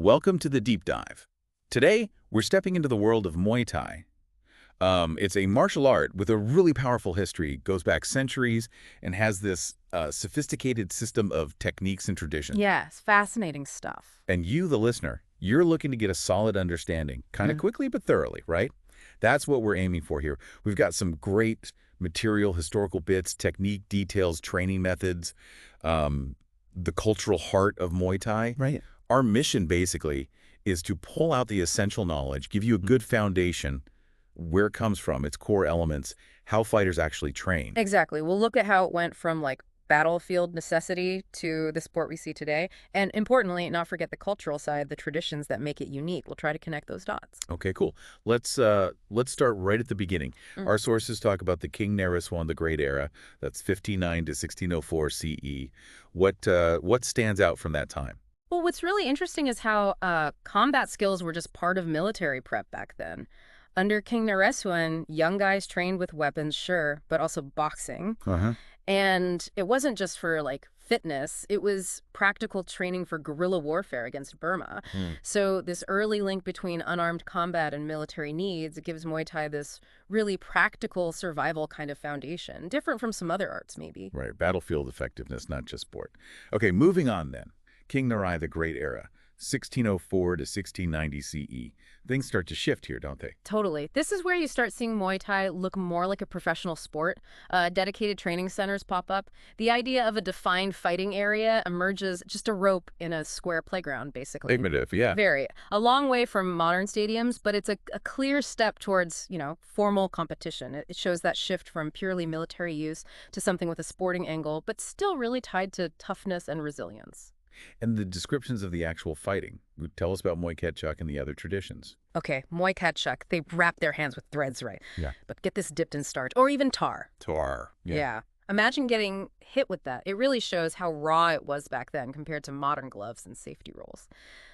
Welcome to the Deep Dive. Today, we're stepping into the world of Muay Thai. It's a martial art with a really powerful history, goes back centuries, and has this sophisticated system of techniques and traditions. Yes, fascinating stuff. And you, the listener, you're looking to get a solid understanding, kind of quickly but thoroughly, right? That's what we're aiming for here. We've got some great material, historical bits, technique, details, training methods, the cultural heart of Muay Thai. Right. Our mission, basically, is to pull out the essential knowledge, give you a good foundation, where it comes from, its core elements, how fighters actually train. Exactly. We'll look at how it went from like battlefield necessity to the sport we see today. And importantly, not forget the cultural side, the traditions that make it unique. We'll try to connect those dots. Okay, cool. Let's start right at the beginning. Our sources talk about the King Naresuan the Great era. That's 1509 to 1604 CE. What stands out from that time? Well, what's really interesting is how combat skills were just part of military prep back then. Under King Naresuan, young guys trained with weapons, sure, but also boxing. And it wasn't just for like fitness, it was practical training for guerrilla warfare against Burma. So this early link between unarmed combat and military needs, it gives Muay Thai this really practical survival kind of foundation, different from some other arts maybe. Right, battlefield effectiveness, not just sport. Okay, moving on then. King Narai the Great era, 1604 to 1690 CE. Things start to shift here, don't they? Totally. This is where you start seeing Muay Thai look more like a professional sport. Dedicated training centers pop up. The idea of a defined fighting area emerges, just a rope in a square playground, basically. Figurative, yeah. Very. A long way from modern stadiums, but it's a clear step towards, formal competition. It shows that shift from purely military use to something with a sporting angle, but still really tied to toughness and resilience. And the descriptions of the actual fighting. Tell us about Muay Ketchuk and the other traditions. Okay, Muay Ketchuk, they wrap their hands with threads, right? Yeah. But get this dipped in starch, or even tar. Tar. Yeah. Imagine getting hit with that. It really shows how raw it was back then compared to modern gloves and safety rolls.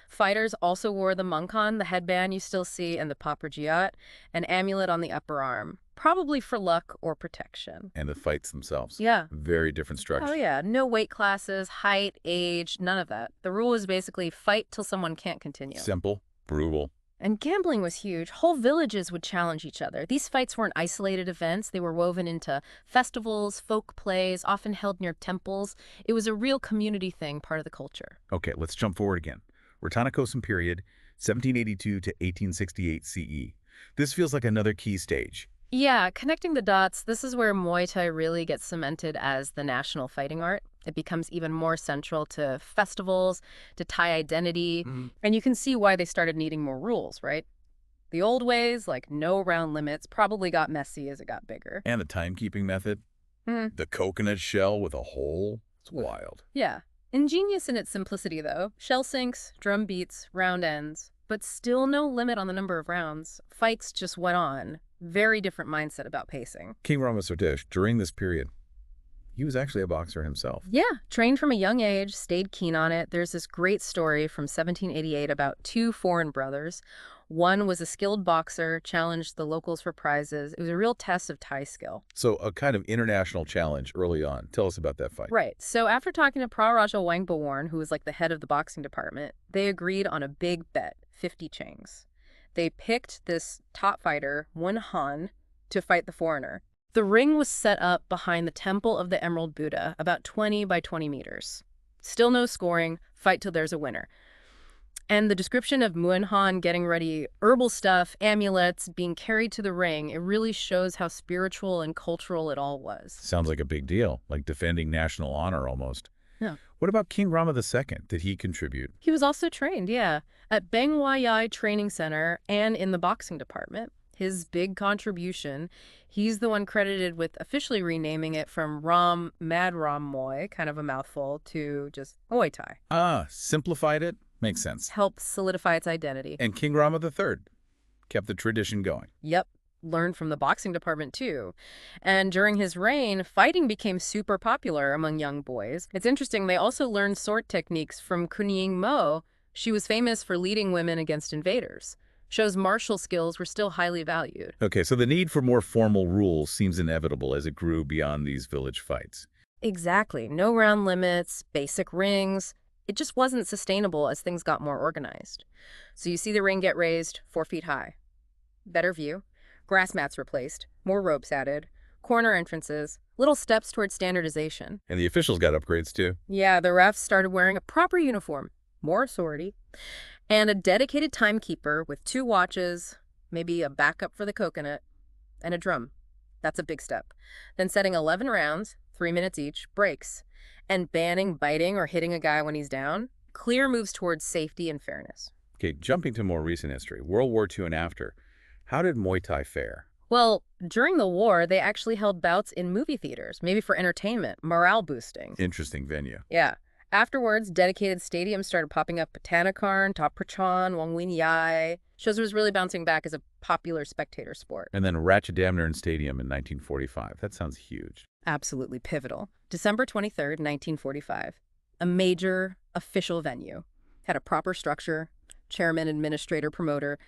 Fighters also wore the mungkan, the headband you still see, and the paprajiat, an amulet on the upper arm, probably for luck or protection. And the fights themselves. Yeah. Very different structure. Oh, yeah. No weight classes, height, age, none of that. The rule is basically fight till someone can't continue. Simple, brutal. And gambling was huge. Whole villages would challenge each other. These fights weren't isolated events. They were woven into festivals, folk plays, often held near temples. It was a real community thing, part of the culture. Okay, let's jump forward again. Ratanakosin period, 1782 to 1868 CE. This feels like another key stage. Yeah, connecting the dots, this is where Muay Thai really gets cemented as the national fighting art. It becomes even more central to festivals, to Thai identity, and you can see why they started needing more rules, right? The old ways, like no round limits, probably got messy as it got bigger. And the timekeeping method. The coconut shell with a hole. It's wild. Yeah. Ingenious in its simplicity, though. Shell sinks, drum beats, round ends, but still no limit on the number of rounds. Fights just went on. Very different mindset about pacing. King Rama Sardis, during this period, he was actually a boxer himself. Yeah, trained from a young age, stayed keen on it. There's this great story from 1788 about two foreign brothers. One was a skilled boxer, challenged the locals for prizes. It was a real test of Thai skill. So a kind of international challenge early on. Tell us about that fight. Right. So after talking to Praraja Wangbaworn, who was like the head of the boxing department, they agreed on a big bet, 50 changs. They picked this top fighter, Mun Han, to fight the foreigner. The ring was set up behind the Temple of the Emerald Buddha, about 20 by 20 meters. Still no scoring, fight till there's a winner. And the description of Mun Han getting ready herbal stuff, amulets, being carried to the ring, it really shows how spiritual and cultural it all was. Sounds like a big deal, like defending national honor almost. Yeah. What about King Rama II? Did he contribute? He was also trained, yeah, at Bang Wai Training Center and in the boxing department. His big contribution, he's the one credited with officially renaming it from Mad Ram Muay, kind of a mouthful, to just Muay Thai. Simplified it? Makes sense. Helped solidify its identity. And King Rama III kept the tradition going. Yep. Learned from the boxing department, too. And during his reign, fighting became super popular among young boys. It's interesting, they also learned sword techniques from Kunying Mo. She was famous for leading women against invaders. Shows martial skills were still highly valued. Okay, so the need for more formal rules seems inevitable as it grew beyond these village fights. Exactly. No round limits, basic rings. It just wasn't sustainable as things got more organized. So you see the ring get raised 4 feet high. Better view. Grass mats replaced. More ropes added. Corner entrances. Little steps towards standardization. And the officials got upgrades too. Yeah, the refs started wearing a proper uniform. More authority. And a dedicated timekeeper with 2 watches, maybe a backup for the coconut, and a drum. That's a big step. Then setting 11 rounds, 3 minutes each, breaks. And banning biting or hitting a guy when he's down. Clear moves towards safety and fairness. Okay, jumping to more recent history, World War II and after, how did Muay Thai fare? Well, during the war, they actually held bouts in movie theaters, maybe for entertainment, morale boosting. Interesting venue. Yeah. Afterwards, dedicated stadiums started popping up. Botanikarn, Top Prachon, Wangwin Yai. Shows it was really bouncing back as a popular spectator sport. And then Ratchadamnern Stadium in 1945. That sounds huge. Absolutely pivotal. December 23rd, 1945. A major official venue. Had a proper structure, chairman, administrator, promoter.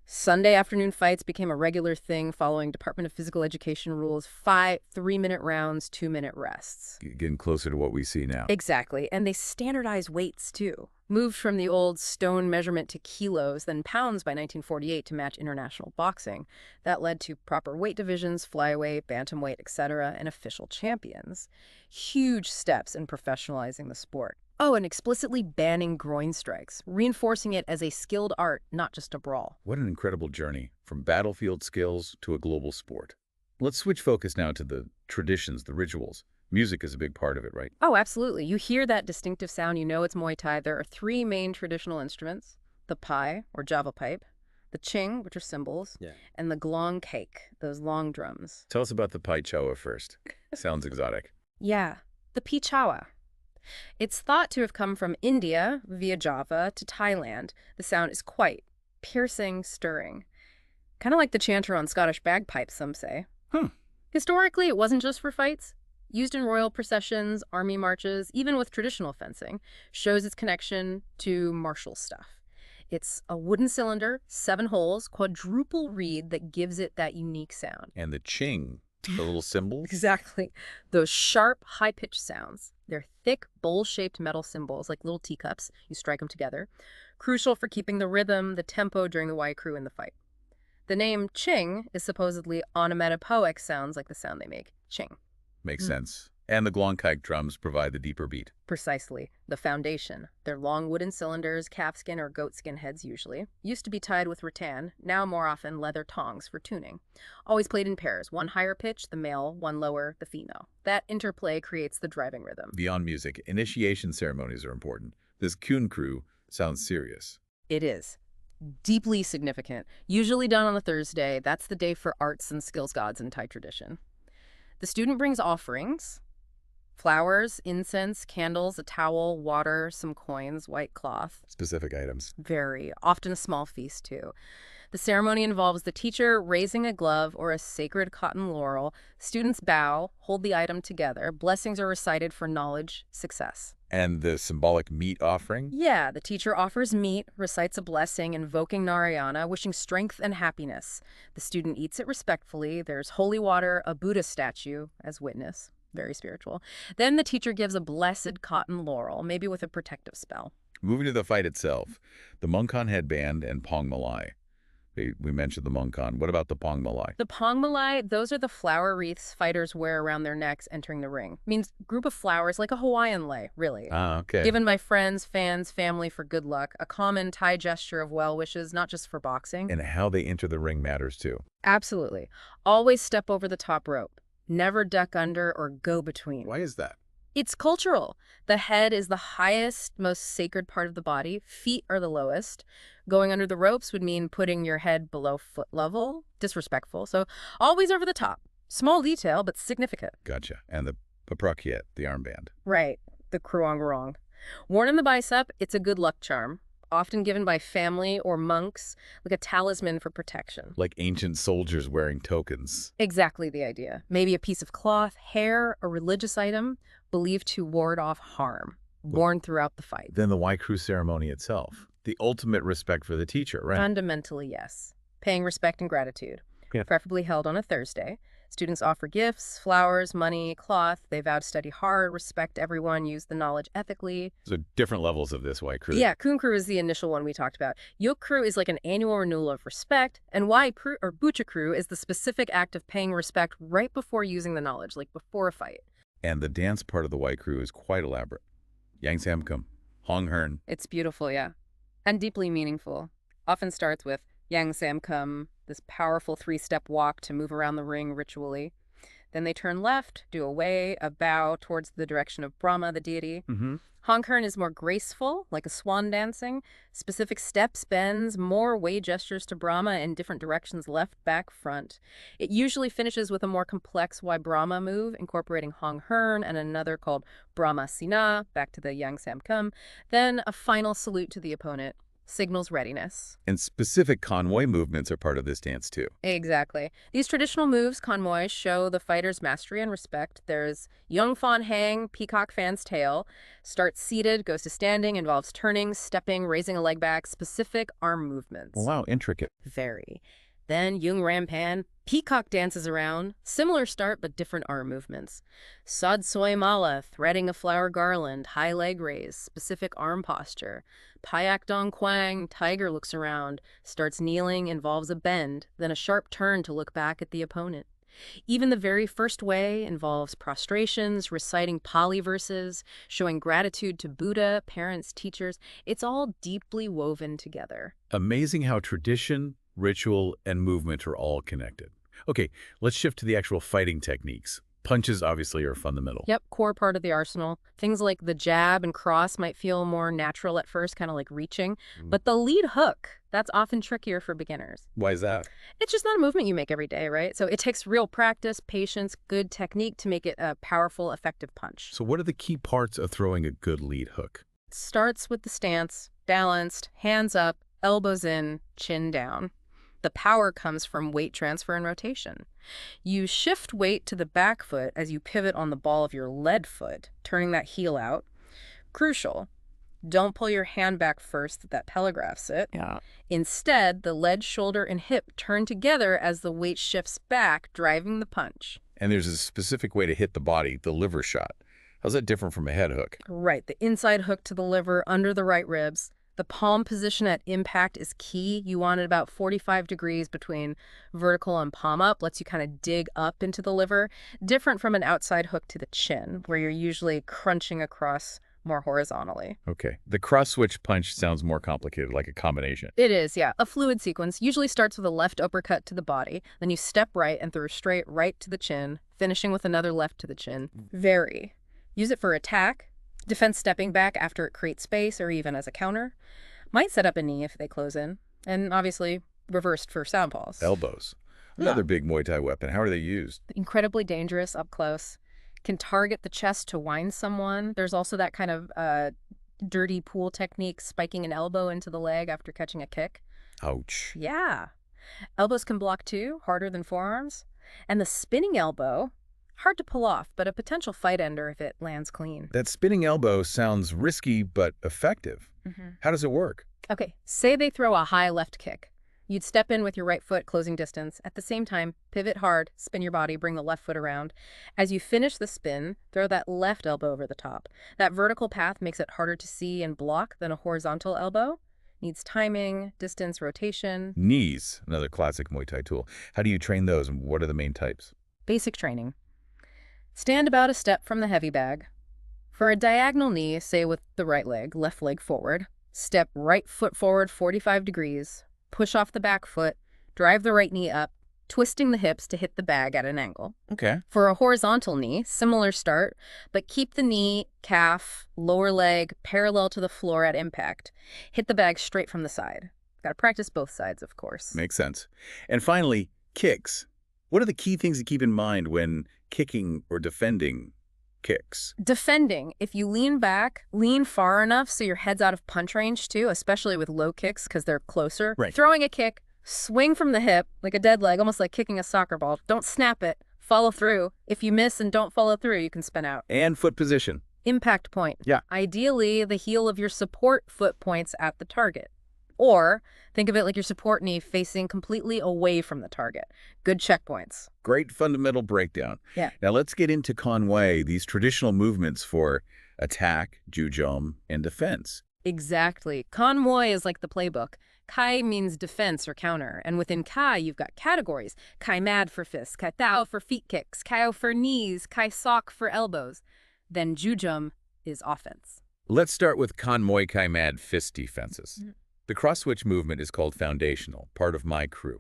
Sunday afternoon fights became a regular thing following Department of Physical Education rules. 3-minute rounds, 2-minute rests. Getting closer to what we see now. Exactly. And they standardized weights, too. Moved from the old stone measurement to kilos, then pounds by 1948 to match international boxing. That led to proper weight divisions, flyweight, bantamweight, etc., and official champions. Huge steps in professionalizing the sport. Oh, and explicitly banning groin strikes, reinforcing it as a skilled art, not just a brawl. What an incredible journey, from battlefield skills to a global sport. Let's switch focus now to the traditions, the rituals. Music is a big part of it, right? Oh, absolutely. You hear that distinctive sound, you know it's Muay Thai. There are 3 main traditional instruments: the pai, or Java pipe, the ching, which are cymbals, and the glong cake, those long drums. Tell us about the pai chawa first. Sounds exotic. Yeah, the pichawa. It's thought to have come from India via Java to Thailand. The sound is quite piercing, stirring. Kind of like the chanter on Scottish bagpipes, some say. Historically, it wasn't just for fights. Used in royal processions, army marches, even with traditional fencing, shows its connection to martial stuff. It's a wooden cylinder, 7 holes, quadruple reed that gives it that unique sound. And the ching, the little cymbals? Exactly. Those sharp, high-pitched sounds. They're thick, bowl-shaped metal cymbals, like little teacups. You strike them together. Crucial for keeping the rhythm, the tempo during the Wai Khru in the fight. The name ching is supposedly onomatopoeic sounds like the sound they make. Ching. Makes sense. And the glongkaik drums provide the deeper beat. Precisely. The foundation. They're long wooden cylinders, calfskin or goatskin heads usually. Used to be tied with rattan, now more often leather tongs for tuning. Always played in pairs, one higher pitch, the male, one lower, the female. That interplay creates the driving rhythm. Beyond music, initiation ceremonies are important. This Kun Khru sounds serious. It is. Deeply significant. Usually done on a Thursday. That's the day for arts and skills gods in Thai tradition. The student brings offerings: flowers, incense, candles, a towel, water, some coins, white cloth. Specific items. Very. Often a small feast, too. The ceremony involves the teacher raising a glove or a sacred cotton laurel. Students bow, hold the item together. Blessings are recited for knowledge, success. And the symbolic meat offering? Yeah, the teacher offers meat, recites a blessing, invoking Narayana, wishing strength and happiness. The student eats it respectfully. There's holy water, a Buddha statue as witness. Very spiritual. Then the teacher gives a blessed cotton laurel, maybe with a protective spell. Moving to the fight itself, the Mongkon headband and Pong Malai. We mentioned the Mongkon. What about the Pong Malai? The Pong Malai, those are the flower wreaths fighters wear around their necks entering the ring. Means group of flowers, like a Hawaiian lei, really. Ah, okay. Given by friends, fans, family for good luck. A common Thai gesture of well wishes, not just for boxing. And how they enter the ring matters too. Absolutely. Always step over the top rope. Never duck under or go between. Why is that? It's cultural. The head is the highest, most sacred part of the body. Feet are the lowest. Going under the ropes would mean putting your head below foot level. Disrespectful. So always over the top. Small detail, but significant. Gotcha. And the paprakiet, the armband. Right. The kruang. Worn in the bicep, it's a good luck charm. Often given by family or monks, like a talisman for protection. Like ancient soldiers wearing tokens. Exactly the idea. Maybe a piece of cloth, hair, a religious item, believed to ward off harm, worn throughout the fight. Then the Wai Khru ceremony itself. The ultimate respect for the teacher, right? Fundamentally, yes. Paying respect and gratitude. Yeah. Preferably held on a Thursday. Students offer gifts, flowers, money, cloth. They vow to study hard, respect everyone, use the knowledge ethically. So different levels of this Wai Khru. Yeah, Kun Khru is the initial one we talked about. Yok Khru is like an annual renewal of respect, and Wai Khru or Bucha Khru is the specific act of paying respect right before using the knowledge, like before a fight. And the dance part of the Wai Khru is quite elaborate. Yang Sam Kum, Hong Hern. It's beautiful, yeah, and deeply meaningful. Often starts with Yang Sam Kum, this powerful three-step walk to move around the ring ritually. Then they turn left, do a way, a bow towards the direction of Brahma, the deity. Hong Kern is more graceful, like a swan dancing. Specific steps, bends, more way gestures to Brahma in different directions, left, back, front. It usually finishes with a more complex Wai Brahma move, incorporating Hong Hern and another called Brahma Sina, back to the Yang Sam Kum. Then a final salute to the opponent. Signals readiness. And specific convoy movements are part of this dance too. Exactly. These traditional moves, convoys, show the fighter's mastery and respect. There's Yung Fan Hang, peacock fan's tail. Starts seated, goes to standing, involves turning, stepping, raising a leg back, specific arm movements. Wow, intricate. Very. Then Yung Ram Pan, peacock dances around. Similar start, but different arm movements. Sad Soy Mala, threading a flower garland, high leg raise, specific arm posture. Payak Dong Quang, tiger looks around, starts kneeling, involves a bend, then a sharp turn to look back at the opponent. Even the very first way involves prostrations, reciting Pali verses, showing gratitude to Buddha, parents, teachers. It's all deeply woven together. Amazing how tradition, ritual, and movement are all connected. Okay, let's shift to the actual fighting techniques. Punches obviously are fundamental. Yep, core part of the arsenal. Things like the jab and cross might feel more natural at first, kind of like reaching. But the lead hook, that's often trickier for beginners. Why is that? It's just not a movement you make every day, right? So it takes real practice, patience, good technique to make it a powerful, effective punch. So what are the key parts of throwing a good lead hook? It starts with the stance, balanced, hands up, elbows in, chin down. The power comes from weight transfer and rotation. You shift weight to the back foot as you pivot on the ball of your lead foot, turning that heel out. Crucial. Don't pull your hand back first, that telegraphs it. Yeah. Instead, the lead, shoulder, and hip turn together as the weight shifts back, driving the punch. And there's a specific way to hit the body, the liver shot. How's that different from a head hook? Right, the inside hook to the liver, under the right ribs. The palm position at impact is key. You want it about 45 degrees between vertical and palm up, lets you kind of dig up into the liver. Different from an outside hook to the chin, where you're usually crunching across more horizontally. Okay. The cross-switch punch sounds more complicated, like a combination. It is, yeah. A fluid sequence usually starts with a left uppercut to the body, then you step right and throw straight right to the chin, finishing with another left to the chin. Vary. Use it for attack, defense stepping back after it creates space, or even as a counter. Might set up a knee if they close in. And obviously, reversed for southpaws. Elbows. Another big Muay Thai weapon. How are they used? Incredibly dangerous up close. Can target the chest to wind someone. There's also that kind of dirty pool technique, spiking an elbow into the leg after catching a kick. Ouch. Yeah. Elbows can block too, harder than forearms. And the spinning elbow, hard to pull off, but a potential fight ender if it lands clean. That spinning elbow sounds risky but effective. How does it work? Okay, say they throw a high left kick. You'd step in with your right foot closing distance. At the same time, pivot hard, spin your body, bring the left foot around. As you finish the spin, throw that left elbow over the top. That vertical path makes it harder to see and block than a horizontal elbow. Needs timing, distance, rotation. Knees, another classic Muay Thai tool. How do you train those, and what are the main types? Basic training. Stand about a step from the heavy bag. For a diagonal knee, say with the right leg, left leg forward. Step right foot forward 45 degrees. Push off the back foot. Drive the right knee up, twisting the hips to hit the bag at an angle. Okay. For a horizontal knee, similar start, but keep the knee, calf, lower leg parallel to the floor at impact. Hit the bag straight from the side. Got to practice both sides, of course. Makes sense. And finally, kicks. What are the key things to keep in mind when kicking or defending kicks? Defending, if you lean back, lean far enough so your head's out of punch range too, especially with low kicks because they're closer. Right. Throwing a kick, swing from the hip like a dead leg, almost like kicking a soccer ball. Don't snap it. Follow through. If you miss and don't follow through, you can spin out. And foot position. Impact point. Yeah. Ideally, the heel of your support foot points at the target. Or think of it like your support knee facing completely away from the target. Good checkpoints. Great fundamental breakdown. Yeah. Now let's get into Conway, these traditional movements for attack, jujom, and defense. Exactly. Convoy is like the playbook. Kai means defense or counter, and within Kai you've got categories. Kai mad for fists, Kai Tao for feet kicks, Kai for knees, Kai sock for elbows. Then Jujum is offense. Let's start with Muay Thai mad fist defenses. The cross-switch movement is called foundational, part of Wai Khru.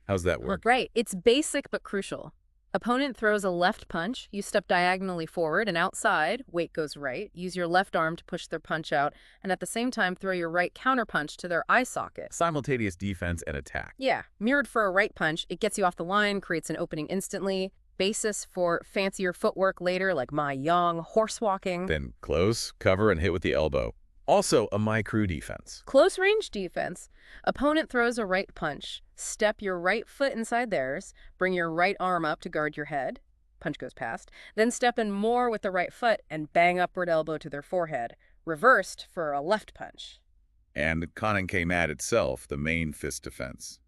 How's that work? Right. It's basic but crucial. Opponent throws a left punch, you step diagonally forward and outside, weight goes right, use your left arm to push their punch out, and at the same time throw your right counterpunch to their eye socket. Simultaneous defense and attack. Yeah, mirrored for a right punch, it gets you off the line, creates an opening instantly. Basis for fancier footwork later, like Ma Yang, horse walking. Then close, cover, and hit with the elbow. Also a Wai Khru defense. Close range defense. Opponent throws a right punch. Step your right foot inside theirs. Bring your right arm up to guard your head. Punch goes past. Then step in more with the right foot and bang upward elbow to their forehead. Reversed for a left punch. And K mat itself, the main fist defense.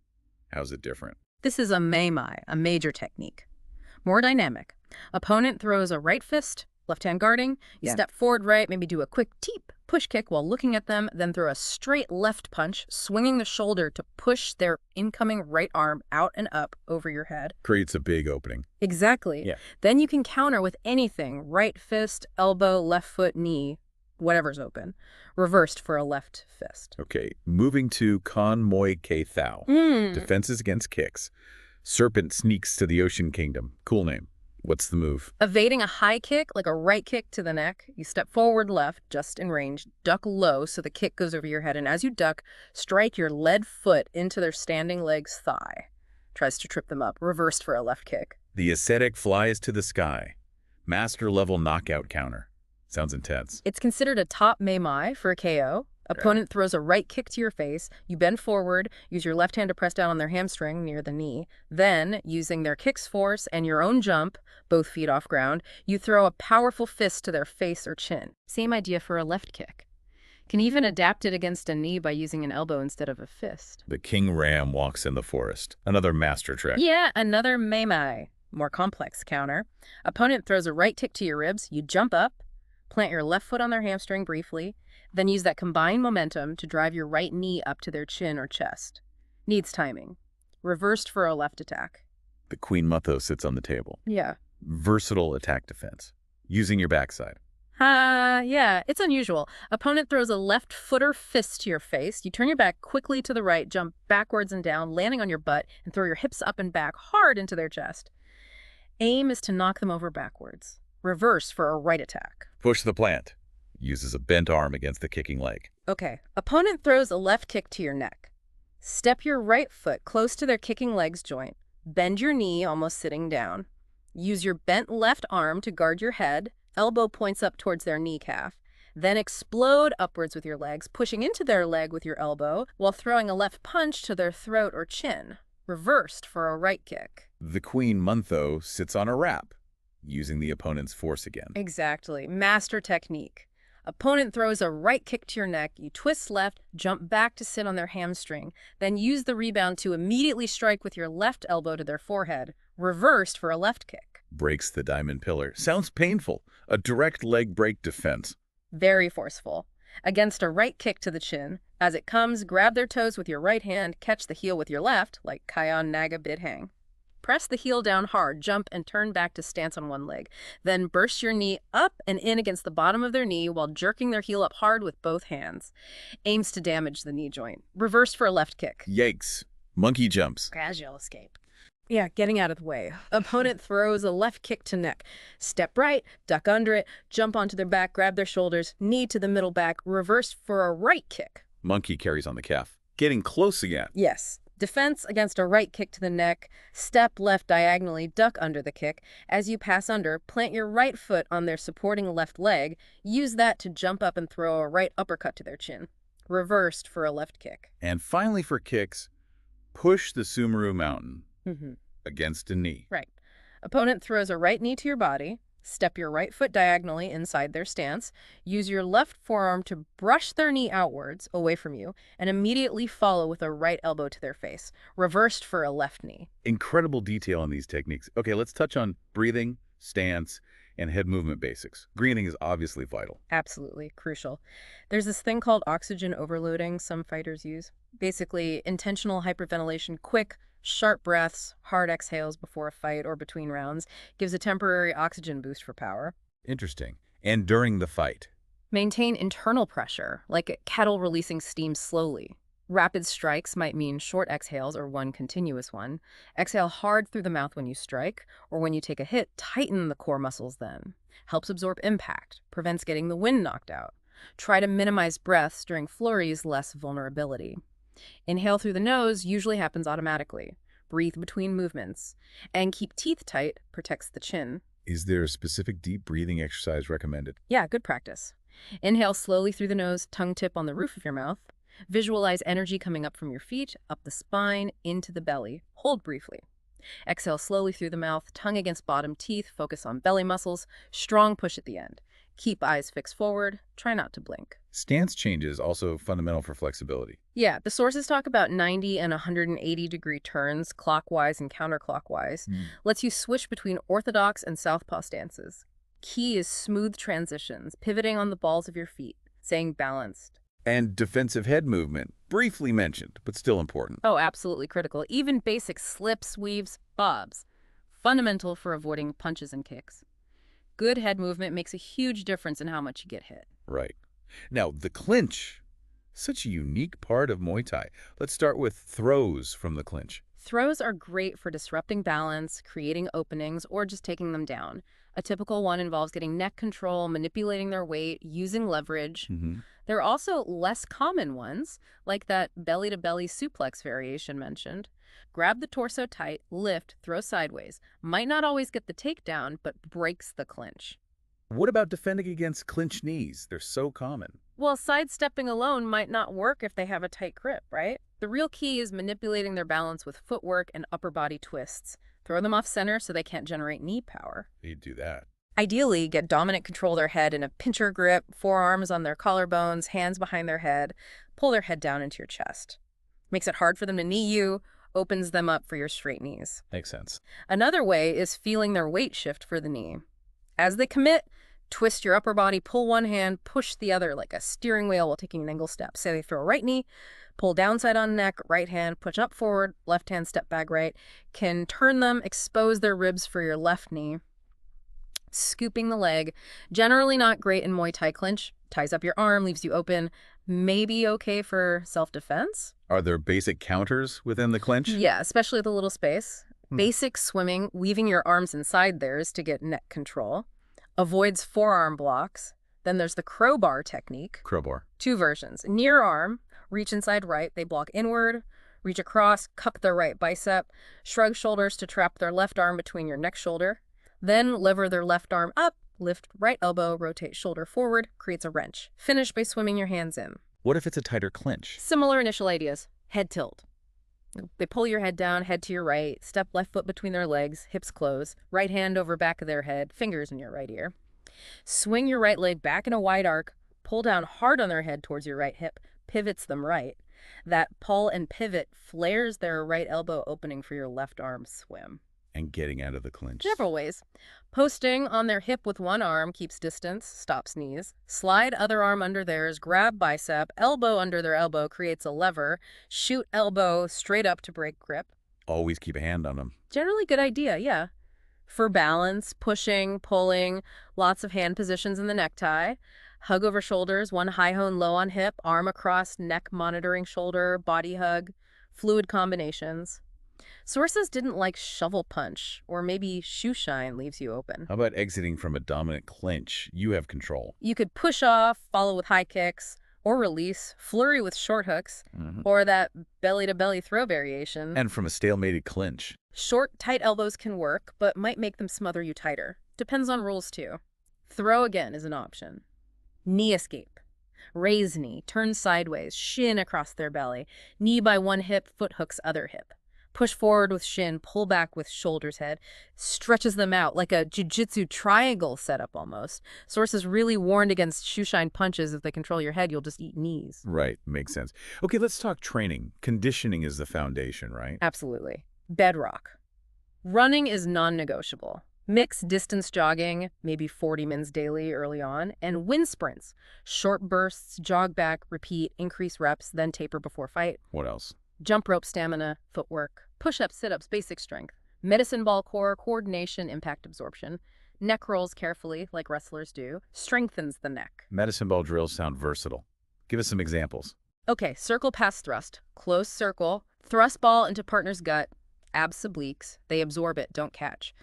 How's it different? This is a Meimai, a major technique. More dynamic. Opponent throws a right fist, left hand guarding. You step forward right, maybe do a quick teep, push kick while looking at them, then throw a straight left punch, swinging the shoulder to push their incoming right arm out and up over your head. Creates a big opening. Exactly. Yeah. Then you can counter with anything, right fist, elbow, left foot, knee, whatever's open. Reversed for a left fist. Okay, moving to Muay Thai. Defenses against kicks. Serpent sneaks to the Ocean Kingdom. Cool name. What's the move? Evading a high kick, like a right kick to the neck. You step forward left, just in range, duck low so the kick goes over your head, and as you duck, strike your lead foot into their standing leg's thigh. Tries to trip them up. Reversed for a left kick. The ascetic flies to the sky. Master-level knockout counter. Sounds intense. It's considered a top Meimai for a KO. Opponent throws a right kick to your face. You bend forward, use your left hand to press down on their hamstring near the knee. Then, using their kick's force and your own jump, both feet off ground, you throw a powerful fist to their face or chin. Same idea for a left kick. Can even adapt it against a knee by using an elbow instead of a fist. The king ram walks in the forest. Another master trick. Yeah, another Meimai. More complex counter. Opponent throws a right kick to your ribs. You jump up, plant your left foot on their hamstring briefly, then use that combined momentum to drive your right knee up to their chin or chest. Needs timing. Reversed for a left attack. The queen mutho sits on the table. Yeah. Versatile attack defense. Using your backside. Yeah, it's unusual. Opponent throws a left foot or fist to your face. You turn your back quickly to the right, jump backwards and down, landing on your butt, and throw your hips up and back hard into their chest. Aim is to knock them over backwards. Reverse for a right attack. Push the plant. Uses a bent arm against the kicking leg. Okay. Opponent throws a left kick to your neck. Step your right foot close to their kicking leg's joint. Bend your knee, almost sitting down. Use your bent left arm to guard your head. Elbow points up towards their kneecap. Then explode upwards with your legs, pushing into their leg with your elbow, while throwing a left punch to their throat or chin. Reversed for a right kick. The queen mutho sits on a wrap, using the opponent's force again. Exactly. Master technique. Opponent throws a right kick to your neck, you twist left, jump back to sit on their hamstring, then use the rebound to immediately strike with your left elbow to their forehead, reversed for a left kick. Breaks the diamond pillar. Sounds painful. A direct leg break defense. Very forceful. Against a right kick to the chin, as it comes, grab their toes with your right hand, catch the heel with your left, like Kayan Naga Bid Hang. Press the heel down hard, jump, and turn back to stance on one leg. Then burst your knee up and in against the bottom of their knee while jerking their heel up hard with both hands. Aims to damage the knee joint. Reversed for a left kick. Yikes. Monkey jumps. Gradual escape. Yeah, getting out of the way. Opponent throws a left kick to neck. Step right, duck under it, jump onto their back, grab their shoulders, knee to the middle back, reversed for a right kick. Monkey carries on the calf. Getting close again. Yes. Defense against a right kick to the neck, step left diagonally, duck under the kick. As you pass under, plant your right foot on their supporting left leg. Use that to jump up and throw a right uppercut to their chin. Reversed for a left kick. And finally for kicks, push the Sumeru Mountain against a knee. Right. Opponent throws a right knee to your body. Step your right foot diagonally inside their stance. Use your left forearm to brush their knee outwards, away from you, and immediately follow with a right elbow to their face, reversed for a left knee. Incredible detail in these techniques. Okay, let's touch on breathing, stance, and head movement basics. Breathing is obviously vital. Absolutely crucial. There's this thing called oxygen overloading some fighters use. Basically, intentional hyperventilation, quick, sharp breaths, hard exhales before a fight or between rounds gives a temporary oxygen boost for power. Interesting. And during the fight. Maintain internal pressure, like a kettle releasing steam slowly. Rapid strikes might mean short exhales or one continuous one. Exhale hard through the mouth when you strike, or when you take a hit, tighten the core muscles then. Helps absorb impact, prevents getting the wind knocked out. Try to minimize breaths during flurries, less vulnerability. Inhale through the nose usually happens automatically. Breathe between movements. And keep teeth tight, protects the chin. Is there a specific deep breathing exercise recommended? Yeah, good practice. Inhale slowly through the nose, tongue tip on the roof of your mouth. Visualize energy coming up from your feet, up the spine, into the belly. Hold briefly. Exhale slowly through the mouth, tongue against bottom teeth, focus on belly muscles, strong push at the end. Keep eyes fixed forward, try not to blink. Stance changes also fundamental for flexibility. Yeah, the sources talk about 90 and 180-degree turns, clockwise and counterclockwise. Lets you switch between orthodox and southpaw stances. Key is smooth transitions, pivoting on the balls of your feet, staying balanced. And defensive head movement, briefly mentioned, but still important. Oh, absolutely critical. Even basic slips, weaves, bobs. Fundamental for avoiding punches and kicks. Good head movement makes a huge difference in how much you get hit. Right. Now, the clinch, such a unique part of Muay Thai. Let's start with throws from the clinch. Throws are great for disrupting balance, creating openings, or just taking them down. A typical one involves getting neck control, manipulating their weight, using leverage. There are also less common ones, like that belly-to-belly suplex variation mentioned. Grab the torso tight, lift, throw sideways. Might not always get the takedown, but breaks the clinch. What about defending against clinch knees? They're so common. Well, sidestepping alone might not work if they have a tight grip, right? The real key is manipulating their balance with footwork and upper body twists. Throw them off center so they can't generate knee power. You do that. Ideally, get dominant control of their head in a pincher grip, forearms on their collarbones, hands behind their head. Pull their head down into your chest. Makes it hard for them to knee you, opens them up for your straight knees. Makes sense. Another way is feeling their weight shift for the knee. As they commit, twist your upper body, pull one hand, push the other like a steering wheel while taking an angle step. Say they throw a right knee, pull downside on neck, right hand, push up forward, left hand step back right. Can turn them, expose their ribs for your left knee. Scooping the leg, generally not great in Muay Thai clinch. Ties up your arm, leaves you open. Maybe okay for self-defense. Are there basic counters within the clinch? Yeah, especially the little space. Basic swimming, weaving your arms inside theirs to get neck control. Avoids forearm blocks. Then there's the crowbar technique. Crowbar. Two versions. Near arm, reach inside right, they block inward. Reach across, cup their right bicep. Shrug shoulders to trap their left arm between your neck shoulder. Then lever their left arm up, lift right elbow, rotate shoulder forward, creates a wrench. Finish by swimming your hands in. What if it's a tighter clinch? Similar initial ideas. Head tilt. They pull your head down, head to your right, step left foot between their legs, hips close, right hand over back of their head, fingers in your right ear. Swing your right leg back in a wide arc, pull down hard on their head towards your right hip, pivots them right. That pull and pivot flares their right elbow opening for your left arm swim. And getting out of the clinch. Several ways. Posting on their hip with one arm keeps distance, stops knees. Slide other arm under theirs, grab bicep, elbow under their elbow creates a lever. Shoot elbow straight up to break grip. Always keep a hand on them. Generally good idea, yeah. For balance, pushing, pulling, lots of hand positions in the necktie. Hug over shoulders, one high hone low on hip, arm across, neck monitoring shoulder, body hug, fluid combinations. Sources didn't like shovel punch, or maybe shoe shine leaves you open. How about exiting from a dominant clinch? You have control. You could push off, follow with high kicks, or release, flurry with short hooks, or that belly-to-belly throw variation. And from a stalemated clinch. Short, tight elbows can work, but might make them smother you tighter. Depends on rules, too. Throw again is an option. Knee escape. Raise knee, turn sideways, shin across their belly, knee by one hip, foot hooks other hip. Push forward with shin, pull back with shoulders head. Stretches them out like a jiu-jitsu triangle setup almost. Sources really warned against shoe-shine punches. If they control your head, you'll just eat knees. Right, makes sense. Okay, let's talk training. Conditioning is the foundation, right? Absolutely. Bedrock. Running is non-negotiable. Mix distance jogging, maybe 40 minutes daily early on, and wind sprints. Short bursts, jog back, repeat, increase reps, then taper before fight. What else? Jump rope stamina, footwork, push-ups, sit-ups, basic strength. Medicine ball core, coordination, impact absorption. Neck rolls carefully, like wrestlers do, strengthens the neck. Medicine ball drills sound versatile. Give us some examples. Okay, circle pass thrust. Close circle, thrust ball into partner's gut, abs obliques. They absorb it, don't catch.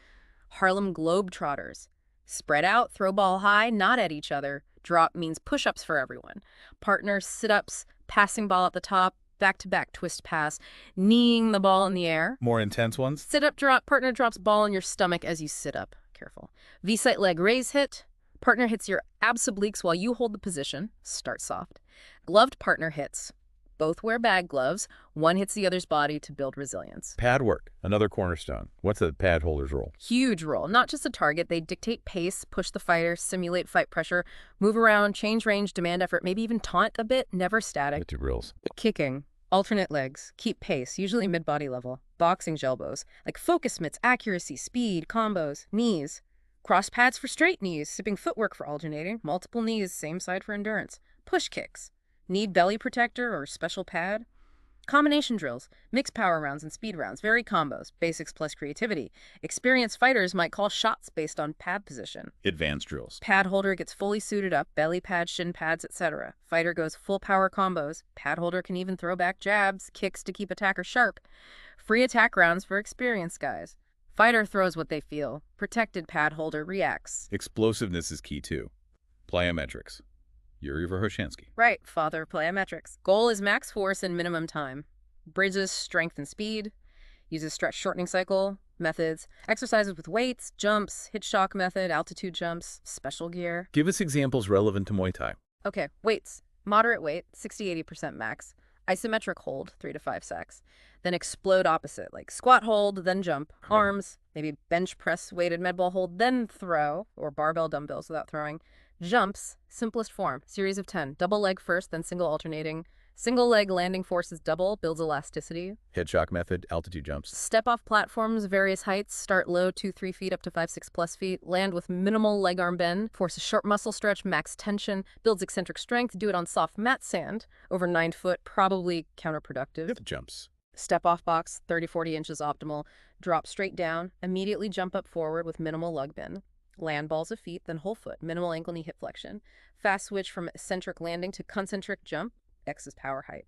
Harlem Globetrotters. Spread out, throw ball high, not at each other. Drop means push-ups for everyone. Partner sit-ups, passing ball at the top, back-to-back twist pass, kneeing the ball in the air. More intense ones? Sit-up drop, partner drops ball in your stomach as you sit up. Careful. V-site leg raise hit. Partner hits your abs obliques while you hold the position. Start soft. Gloved partner hits. Both wear bag gloves. One hits the other's body to build resilience. Pad work, another cornerstone. What's a pad holder's role? Huge role. Not just a target. They dictate pace, push the fighter, simulate fight pressure, move around, change range, demand effort, maybe even taunt a bit, never static. The two drills. Kicking. Alternate legs. Keep pace, usually mid-body level. Boxing elbows. Like focus mitts, accuracy, speed, combos. Knees. Cross pads for straight knees, sipping footwork for alternating. Multiple knees, same side for endurance. Push kicks. Need belly protector or special pad? Combination drills, mixed power rounds and speed rounds, vary combos, basics plus creativity. Experienced fighters might call shots based on pad position. Advanced drills. Pad holder gets fully suited up, belly pads, shin pads, etc. Fighter goes full power combos. Pad holder can even throw back jabs, kicks to keep attacker sharp. Free attack rounds for experienced guys. Fighter throws what they feel. Protected pad holder reacts. Explosiveness is key too. Plyometrics. Yuri Verhoshansky. Right, father of plyometrics. Goal is max force and minimum time. Bridges strength and speed. Uses stretch shortening cycle methods. Exercises with weights, jumps, hit shock method, altitude jumps, special gear. Give us examples relevant to Muay Thai. Okay, weights. Moderate weight, 60-80% max. Isometric hold, 3 to 5 sets. Then explode opposite, like squat hold, then jump. Arms, maybe bench press weighted med ball hold, then throw, or barbell dumbbells without throwing. Jumps, simplest form, series of 10. Double leg first, then single alternating. Single leg landing force is double, builds elasticity. Head shock method, altitude jumps. Step off platforms, various heights. Start low, 2-3 feet up to 5-6+ feet. Land with minimal leg arm bend. Force a short muscle stretch, max tension. Builds eccentric strength. Do it on soft mat sand. Over 9 foot, probably counterproductive. Hip jumps. Step off box, 30-40 inches optimal. Drop straight down. Immediately jump up forward with minimal lug bend. Land balls of feet, then whole foot. Minimal ankle knee hip flexion. Fast switch from eccentric landing to concentric jump. X is power height.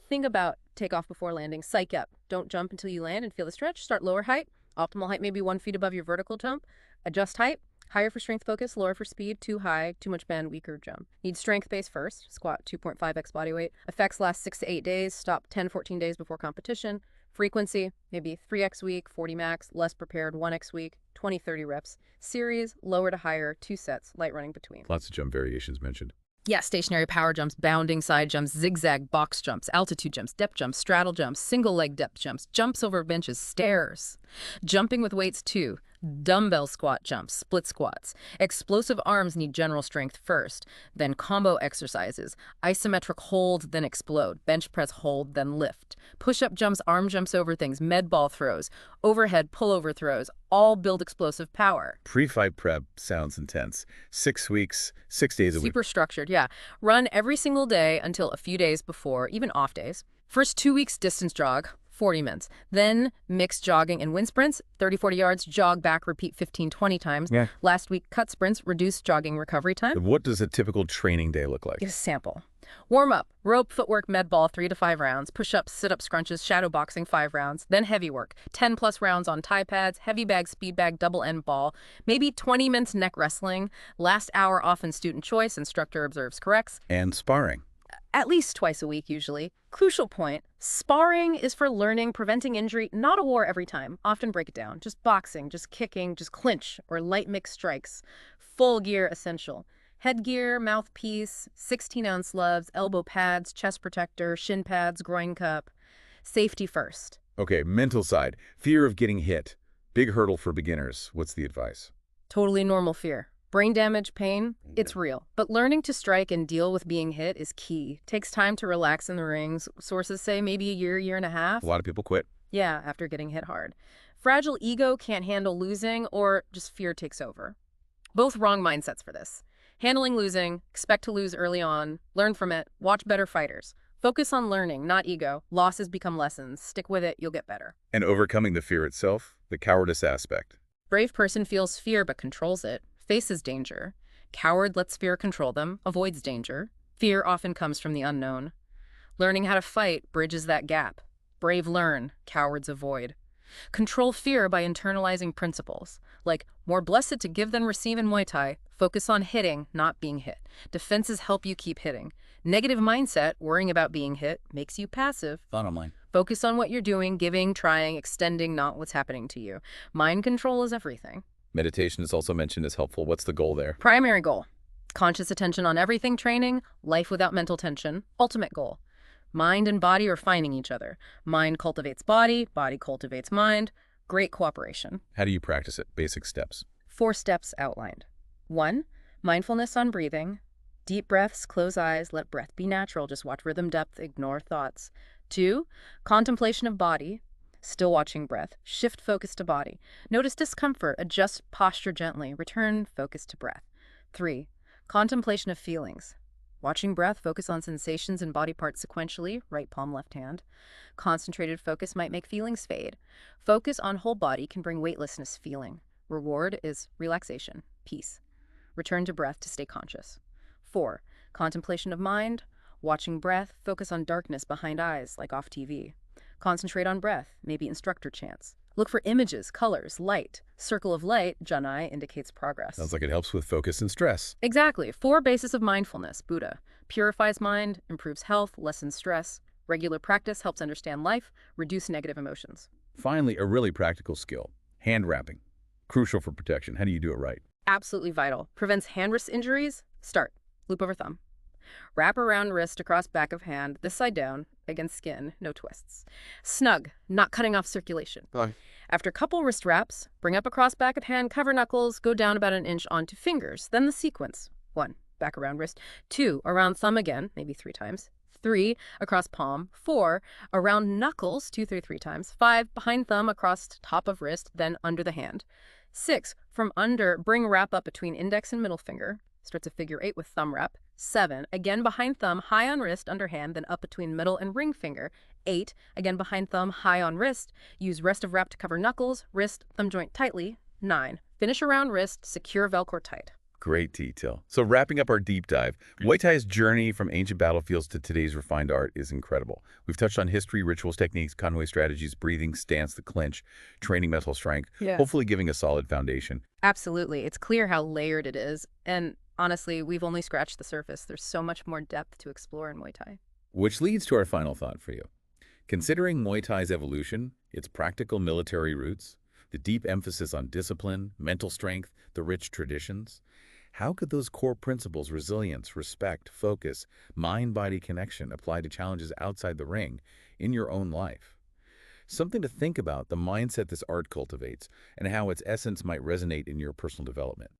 Think about takeoff before landing. Psych up. Don't jump until you land and feel the stretch. Start lower height. Optimal height maybe 1 foot above your vertical jump. Adjust height. Higher for strength focus, lower for speed. Too high, too much bend, weaker jump. Need strength base first. Squat 2.5x body weight. Effects last 6 to 8 days. Stop 10-14 days before competition. Frequency, maybe 3x week, 40 max. Less prepared, 1x week, 20-30 reps. Series, lower to higher, 2 sets, light running between. Lots of jump variations mentioned. Yeah, stationary power jumps, bounding side jumps, zigzag box jumps, altitude jumps, depth jumps, straddle jumps, single leg depth jumps, jumps over benches, stairs. Jumping with weights too. Dumbbell squat jumps, split squats. Explosive arms need general strength first, then combo exercises. Isometric hold, then explode. Bench press hold, then lift. Push-up jumps, arm jumps over things, med ball throws, overhead pullover throws, all build explosive power. Pre-fight prep sounds intense. 6 weeks, 6 days a week. Super structured, yeah. Run every single day until a few days before, even off days. First 2 weeks distance jog, 40 minutes. Then mixed jogging and wind sprints, 30-40 yards, jog back, repeat 15-20 times. Yeah. Last week, cut sprints, reduced jogging recovery time. What does a typical training day look like? Get a sample. Warm up, rope, footwork, med ball, 3 to 5 rounds. Push-ups, sit-ups, scrunches, shadow boxing, 5 rounds. Then heavy work, 10+ rounds on Thai pads, heavy bag, speed bag, double end ball. Maybe 20 minutes neck wrestling. Last hour often student choice, instructor observes, corrects. And sparring. At least twice a week, usually. Crucial point, sparring is for learning, preventing injury, not a war every time. Often break it down. Just boxing, just kicking, just clinch, or light mixed strikes. Full gear essential. Headgear, mouthpiece, 16-ounce gloves, elbow pads, chest protector, shin pads, groin cup. Safety first. Okay, mental side. Fear of getting hit. Big hurdle for beginners. What's the advice? Totally normal fear. Brain damage, pain, it's Yeah. real. But learning to strike and deal with being hit is key. Takes time to relax in the rings. Sources say maybe a year, year and a half. A lot of people quit. Yeah, after getting hit hard. Fragile ego can't handle losing, or just fear takes over. Both wrong mindsets for this. Handling losing, expect to lose early on, learn from it, watch better fighters. Focus on learning, not ego. Losses become lessons. Stick with it, you'll get better. And overcoming the fear itself, the cowardice aspect. Brave person feels fear but controls it, faces danger. Coward lets fear control them, avoids danger. Fear often comes from the unknown. Learning how to fight bridges that gap. Brave learn, cowards avoid. Control fear by internalizing principles, like more blessed to give than receive in Muay Thai. Focus on hitting, not being hit. Defenses help you keep hitting. Negative mindset, worrying about being hit, makes you passive. Bottom line. Focus on what you're doing, giving, trying, extending, not what's happening to you. Mind control is everything. Meditation is also mentioned as helpful. What's the goal there? Primary goal, conscious attention on everything training, life without mental tension. Ultimate goal, mind and body are finding each other. Mind cultivates body, body cultivates mind. Great cooperation. How do you practice it? Basic steps. 4 steps outlined. 1, mindfulness on breathing. Deep breaths, close eyes, let breath be natural. Just watch rhythm depth, ignore thoughts. 2, contemplation of body. Still watching breath. Shift focus to body. Notice discomfort. Adjust posture gently. Return focus to breath. 3, contemplation of feelings. Watching breath, focus on sensations and body parts sequentially. Right palm, left hand. Concentrated focus might make feelings fade. Focus on whole body can bring weightlessness feeling. Reward is relaxation, peace. Return to breath to stay conscious. 4, contemplation of mind. Watching breath, focus on darkness behind eyes, like off TV. Concentrate on breath, maybe instructor chants. Look for images, colors, light. Circle of light, Janai, indicates progress. Sounds like it helps with focus and stress. Exactly. 4 bases of mindfulness, Buddha. Purifies mind, improves health, lessens stress. Regular practice helps understand life, reduce negative emotions. Finally, a really practical skill. Hand wrapping. Crucial for protection. How do you do it right? Absolutely vital. Prevents hand-wrist injuries. Start. Loop over thumb. Wrap around wrist across back of hand, this side down, against skin, no twists. Snug, not cutting off circulation. Bye. After couple wrist wraps, bring up across back of hand, cover knuckles, go down about an inch onto fingers. Then the sequence. 1, back around wrist. 2, around thumb again, maybe 3 times. 3, across palm. 4, around knuckles, 2, 3 times. 5, behind thumb across top of wrist, then under the hand. 6, from under, bring wrap up between index and middle finger. Starts a figure 8 with thumb wrap. 7, again behind thumb, high on wrist, underhand, then up between middle and ring finger. 8, again behind thumb, high on wrist. Use rest of wrap to cover knuckles, wrist, thumb joint tightly. 9, finish around wrist, secure Velcro tight. Great detail. So wrapping up our deep dive, Muay Thai's journey from ancient battlefields to today's refined art is incredible. We've touched on history, rituals, techniques, conway strategies, breathing, stance, the clinch, training mental strength, hopefully giving a solid foundation. Absolutely. It's clear how layered it is. And honestly, we've only scratched the surface. There's so much more depth to explore in Muay Thai. Which leads to our final thought for you. Considering Muay Thai's evolution, its practical military roots, the deep emphasis on discipline, mental strength, the rich traditions, how could those core principles, resilience, respect, focus, mind-body connection, apply to challenges outside the ring in your own life? Something to think about, the mindset this art cultivates and how its essence might resonate in your personal development.